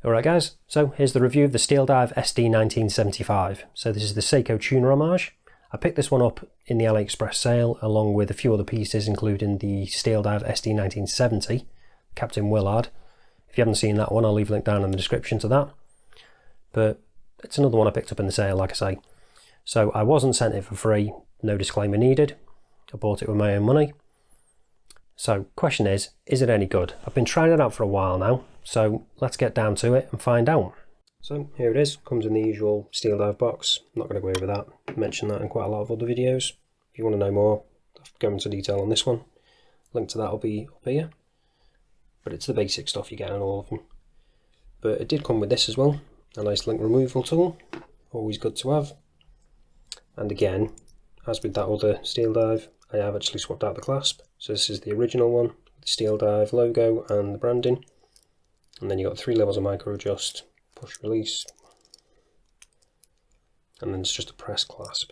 Alright guys, so here's the review of the Steeldive SD1975. So this is the Seiko Tuna Homage. I picked this one up in the AliExpress sale along with a few other pieces, including the Steeldive SD1970 Captain Willard. If you haven't seen that one, I'll leave a link down in the description to that. But it's another one I picked up in the sale, like I say. So I wasn't sent it for free, no disclaimer needed. I bought it with my own money. So question is it any good? I've been trying it out for a while now, so let's get down to it and find out. So here it is, comes in the usual Steeldive box. I'm not going to go over that, I mentioned that in quite a lot of other videos. If you want to know more, I'll go into detail on this one. Link to that will be up here. But it's the basic stuff you get on all of them. But it did come with this as well, a nice link removal tool, always good to have. And again, as with that other Steeldive, I have actually swapped out the clasp. So this is the original one, the Steeldive logo and the branding. And then you've got 3 levels of micro adjust, push release, and then it's just a press clasp.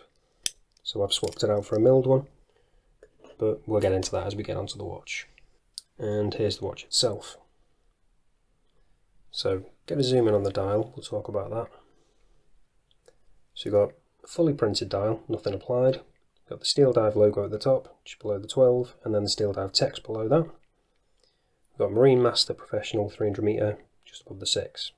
So I've swapped it out for a milled one, but we'll get into that as we get onto the watch. And here's the watch itself. So get a zoom in on the dial, we'll talk about that. So you've got a fully printed dial, nothing applied. Got the Steeldive logo at the top, just below the 12, and then the Steeldive text below that. We've got Marine Master Professional 300 meter just above the 6.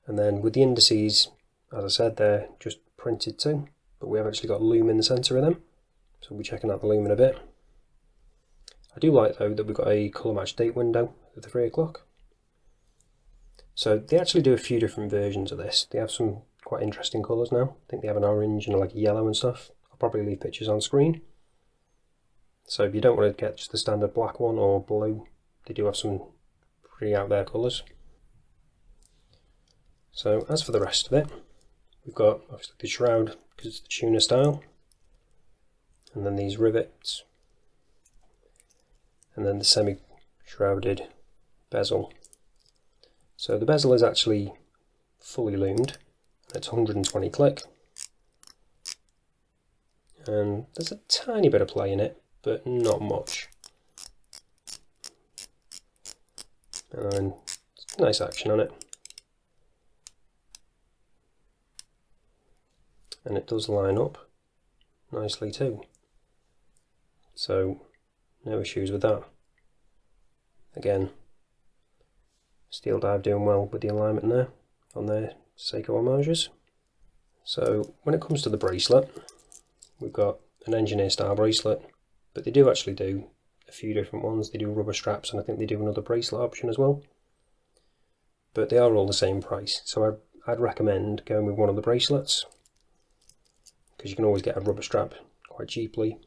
And then with the indices, as I said, they're just printed too, but we have actually got lume in the centre of them, so we'll be checking out the lume in a bit. I do like though that we've got a colour match date window at the 3 o'clock. So they actually do a few different versions of this. They have some quite interesting colours now. I think they have an orange and like a yellow and stuff. I'll probably leave pictures on screen. So if you don't want to get just the standard black one or blue, they do have some pretty out there colours. So as for the rest of it, we've got obviously the shroud because it's the Tuna style, and then these rivets, and then the semi-shrouded bezel. So the bezel is actually fully loomed. It's 120 click, and there's a tiny bit of play in it, but not much. And nice action on it, and it does line up nicely too, so no issues with that. Again, Steeldive doing well with the alignment there on their Seiko homages. So when it comes to the bracelet, we've got an engineer style bracelet, but they do actually do a few different ones. They do rubber straps, and I think they do another bracelet option as well, but they are all the same price. So I'd recommend going with one of the bracelets, because you can always get a rubber strap quite cheaply,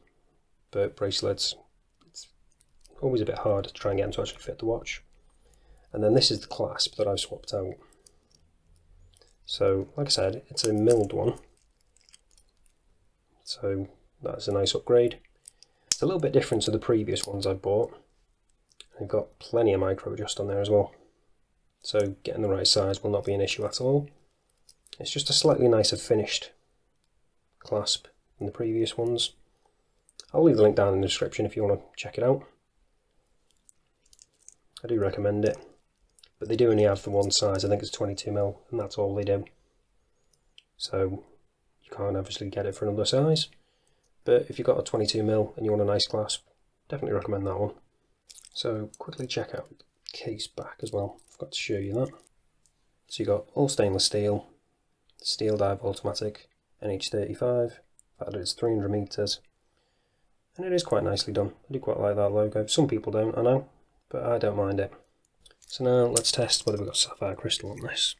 but bracelets, it's always a bit hard to try and get them to actually fit the watch. And then this is the clasp that I've swapped out. So, like I said, it's a milled one, so that's a nice upgrade. It's a little bit different to the previous ones I've bought. They've got plenty of micro adjust on there as well, so getting the right size will not be an issue at all. It's just a slightly nicer finished clasp than the previous ones. I'll leave the link down in the description if you want to check it out. I do recommend it. But they do only have the one size, I think it's 22mm, and that's all they do. So you can't obviously get it for another size. But if you've got a 22mm and you want a nice clasp, definitely recommend that one. So quickly check out the case back as well, forgot to show you that. So you've got all stainless steel, Steeldive automatic, NH35, that is 300 meters. And it is quite nicely done. I do quite like that logo. Some people don't, I know, but I don't mind it. So now let's test whether we've got sapphire crystal on this.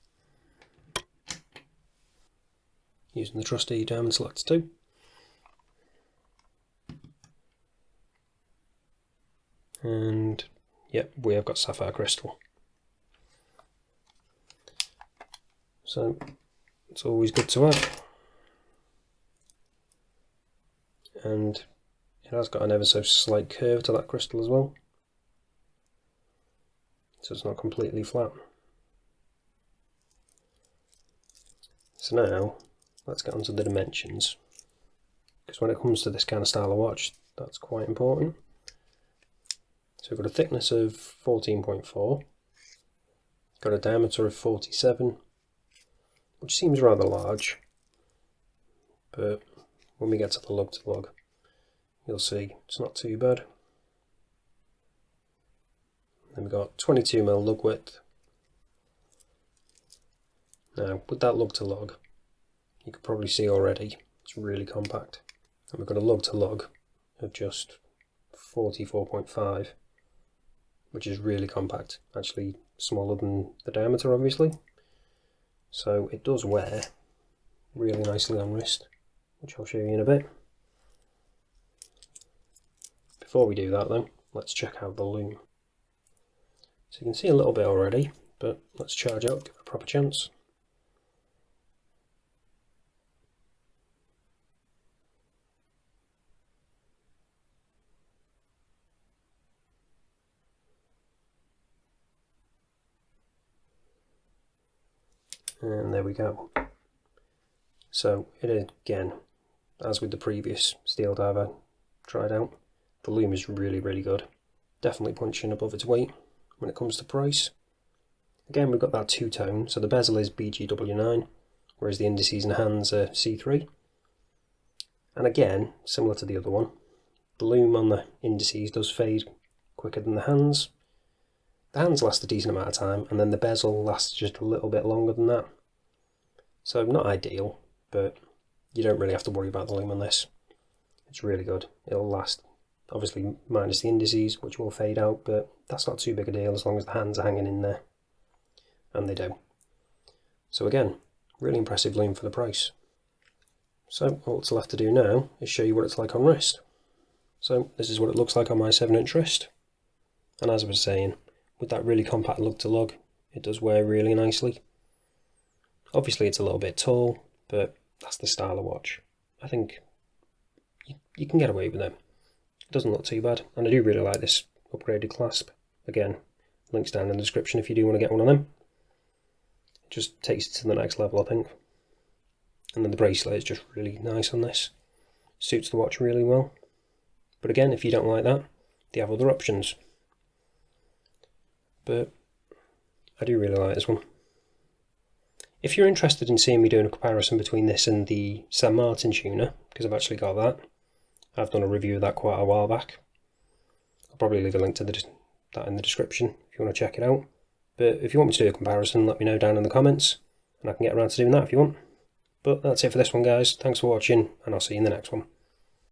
Using the trusty diamond selector 2. And yep, we have got sapphire crystal. So it's always good to have. And it has got an ever so slight curve to that crystal as well, so it's not completely flat. So now let's get onto the dimensions, because when it comes to this kind of style of watch, that's quite important. So we've got a thickness of 14.4, Got a diameter of 47, which seems rather large, but when we get to the lug to lug, you'll see it's not too bad. Then we've got 22mm lug width. Now, with that lug to lug, you can probably see already it's really compact. And we've got a lug to lug of just 44.5, which is really compact, actually smaller than the diameter obviously. So it does wear really nicely on wrist, which I'll show you in a bit. Before we do that though, let's check out the loom. So you can see a little bit already, but let's charge up, give it a proper chance. And there we go. So it is, again, as with the previous Steeldive I tried out, the loom is really, really good. Definitely punching above its weight when it comes to price. Again, we've got that two-tone, so the bezel is BGW9, whereas the indices and hands are C3. And again, similar to the other one, the loom on the indices does fade quicker than the hands. The hands last a decent amount of time, and then the bezel lasts just a little bit longer than that. So not ideal, but you don't really have to worry about the loom on this. It's really good. It'll last, obviously minus the indices, which will fade out, but that's not too big a deal as long as the hands are hanging in there. And they do. So again, really impressive loom for the price. So all that's left to do now is show you what it's like on wrist. So this is what it looks like on my 7-inch wrist. And as I was saying, with that really compact lug to lug, it does wear really nicely. Obviously it's a little bit tall, but that's the style of watch. I think you can get away with it. It doesn't look too bad, and I do really like this upgraded clasp. Again, links down in the description if you do want to get one of them. It just takes it to the next level, I think. And then the bracelet is just really nice on this. Suits the watch really well. But again, if you don't like that, they have other options. But I do really like this one. If you're interested in seeing me doing a comparison between this and the San Martin Tuna, because I've actually got that, I've done a review of that quite a while back. I'll probably leave a link to that in the description if you want to check it out. But if you want me to do a comparison, let me know down in the comments, and I can get around to doing that if you want. But that's it for this one, guys. Thanks for watching, and I'll see you in the next one.